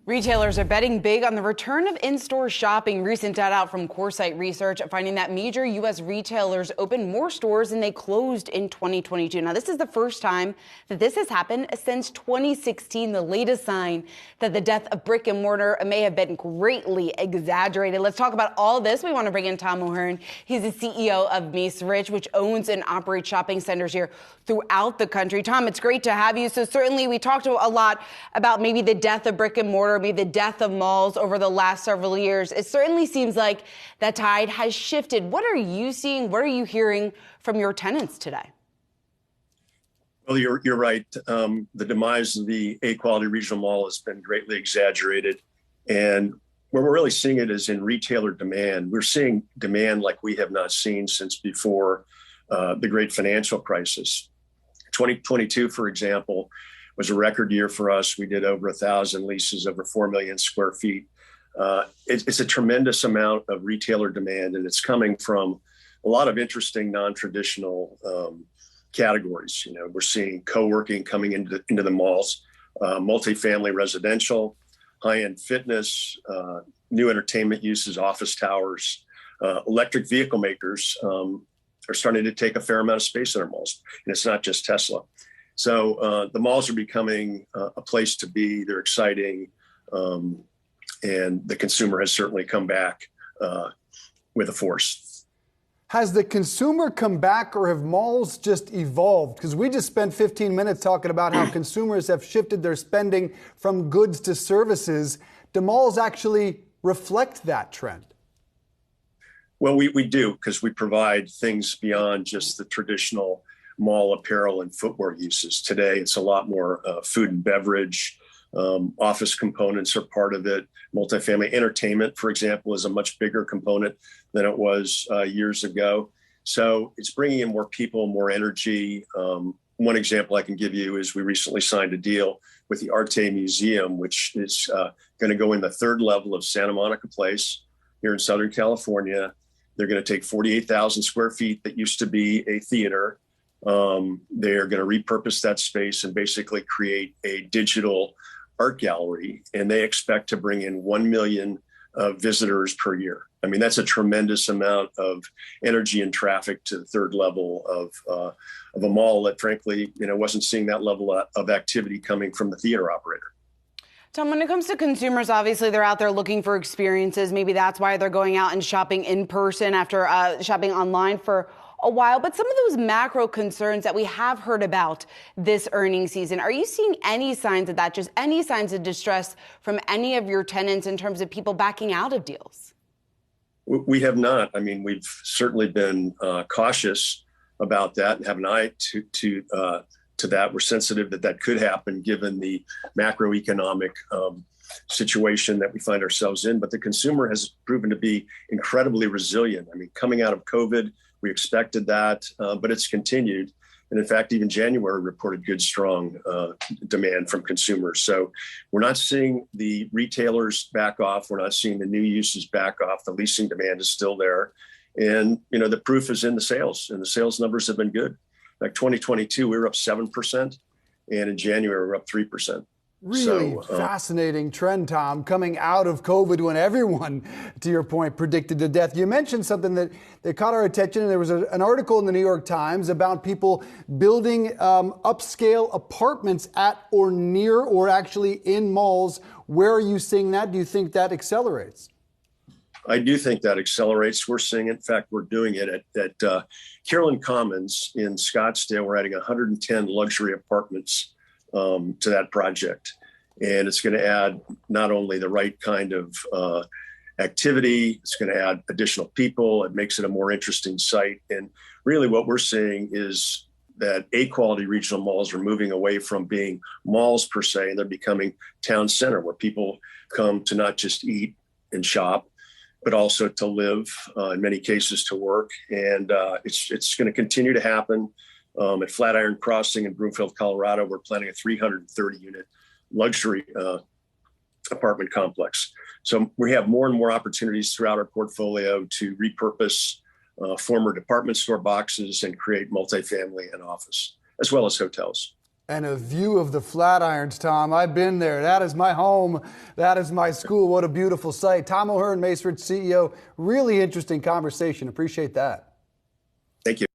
Retailers are betting big on the return of in-store shopping. Recent data out from Coresight Research finding that major U.S. retailers opened more stores than they closed in 2022. Now, this is the first time that this has happened since 2016, the latest sign that the death of brick and mortar may have been greatly exaggerated. Let's talk about all this. We want to bring in Tom O'Hern. He's the CEO of Macerich, which owns and operates shopping centers here throughout the country. Tom, it's great to have you. So certainly we talked a lot about maybe the death of brick and mortar, maybe the death of malls over the last several years. It certainly seems like that tide has shifted. What are you seeing? What are you hearing from your tenants today? Well, you're right. The demise of the A-quality regional mall has been greatly exaggerated. And where we're really seeing it is in retailer demand. We're seeing demand like we have not seen since before the great financial crisis. 2022, for example, was a record year for us. We did over 1,000 leases, over 4 million square feet. It's a tremendous amount of retailer demand, and it's coming from a lot of interesting non-traditional categories. You know, we're seeing co-working coming into the malls, multifamily residential, high-end fitness, new entertainment uses, office towers, electric vehicle makers are starting to take a fair amount of space in our malls. And it's not just Tesla. So the malls are becoming a place to be. They're exciting. And the consumer has certainly come back with a force. Has the consumer come back, or have malls just evolved? Because we just spent 15 minutes talking about how consumers have shifted their spending from goods to services. Do malls actually reflect that trend? Well, we do, because we provide things beyond just the traditional mall apparel and footwear uses. Today, it's a lot more food and beverage. Office components are part of it. Multifamily entertainment, for example, is a much bigger component than it was years ago. So it's bringing in more people, more energy. One example I can give you is we recently signed a deal with the Arte Museum, which is going to go in the third level of Santa Monica Place here in Southern California. They're going to take 48,000 square feet that used to be a theater. They're going to repurpose that space and basically create a digital art gallery. And they expect to bring in 1 million visitors per year. I mean, that's a tremendous amount of energy and traffic to the third level of a mall that, frankly, wasn't seeing that level of activity coming from the theater operator. Tom, when it comes to consumers, obviously they're out there looking for experiences. Maybe that's why they're going out and shopping in person after shopping online for a while. But some of those macro concerns that we have heard about this earnings season, are you seeing any signs of that, just any signs of distress from any of your tenants in terms of people backing out of deals? We have not. I mean, we've certainly been cautious about that and have an eye to that. We're sensitive that could happen given the macroeconomic situation that we find ourselves in. But the consumer has proven to be incredibly resilient. I mean, coming out of COVID, we expected that, but it's continued. And in fact, even January reported good, strong demand from consumers. So we're not seeing the retailers back off. We're not seeing the new uses back off. The leasing demand is still there. And, the proof is in the sales, and the sales numbers have been good. Like 2022, we were up 7%, and in January, we're up 3%. Really fascinating trend, Tom, coming out of COVID when everyone, to your point, predicted the death. You mentioned something that caught our attention, and there was an article in the New York Times about people building upscale apartments at or near or actually in malls. Where are you seeing that? Do you think that accelerates? I do think that accelerates. We're seeing it. In fact, we're doing it at Carolyn Commons in Scottsdale. We're adding 110 luxury apartments to that project. And it's going to add not only the right kind of activity, it's going to add additional people. It makes it a more interesting site. And really what we're seeing is that A-quality regional malls are moving away from being malls per se, and they're becoming town center where people come to not just eat and shop, but also to live, in many cases to work. And it's going to continue to happen. At Flatiron Crossing in Broomfield, Colorado, we're planning a 330-unit luxury apartment complex. So we have more and more opportunities throughout our portfolio to repurpose former department store boxes and create multifamily and office, as well as hotels. And a view of the Flatirons, Tom. I've been there. That is my home. That is my school. What a beautiful sight. Tom O'Hern, Macerich CEO. Really interesting conversation. Appreciate that. Thank you.